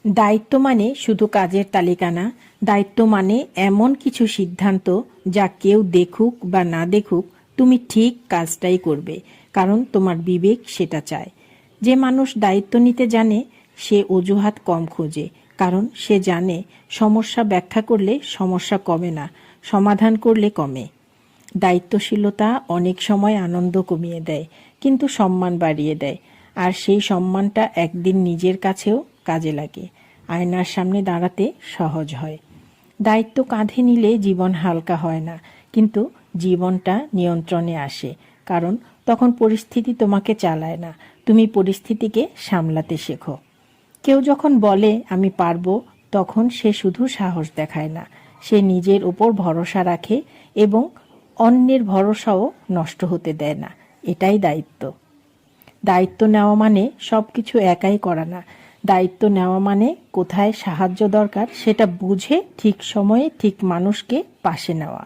দায়িত্ব মানে শুধু কাজের তালিকা না, দায়িত্ব মানে এমন কিছু সিদ্ধান্ত যা কেউ দেখুক বা না দেখুক তুমি ঠিক কাজটাই করবে, কারণ তোমার বিবেক সেটা চায়। যে মানুষ দায়িত্ব নিতে জানে সে অজুহাত কম খোঁজে, কারণ সে জানে সমস্যা ব্যাখ্যা করলে সমস্যা কমে না, সমাধান করলে কমে। দায়িত্বশীলতা অনেক সময় আনন্দ কমিয়ে দেয়, কিন্তু সম্মান বাড়িয়ে দেয়, আর সেই সম্মানটা একদিন নিজের কাছেও কাজে লাগে। আয়নার সামনে দাঁড়াতে সহজ হয়। দায়িত্ব কাঁধে নিলে জীবন হালকা হয় না, কিন্তু জীবনটা নিয়ন্ত্রণে আসে, কারণ তখন পরিস্থিতি তোমাকে চালায় না, তুমি পরিস্থিতিকে সামলাতে শেখো। কেউ যখন বলে আমি পারবো, তখন সে শুধু সাহস দেখায় না, সে নিজের উপর ভরসা রাখে এবং অন্যের ভরসাও নষ্ট হতে দেয় না। এটাই দায়িত্ব। দায়িত্ব নেওয়া মানে সব কিছু একাই করা না। দায়িত্ব নেওয়া মানে কোথায় সাহায্য দরকার সেটা বুঝে ঠিক সময়ে ঠিক মানুষকে পাশে নেওয়া।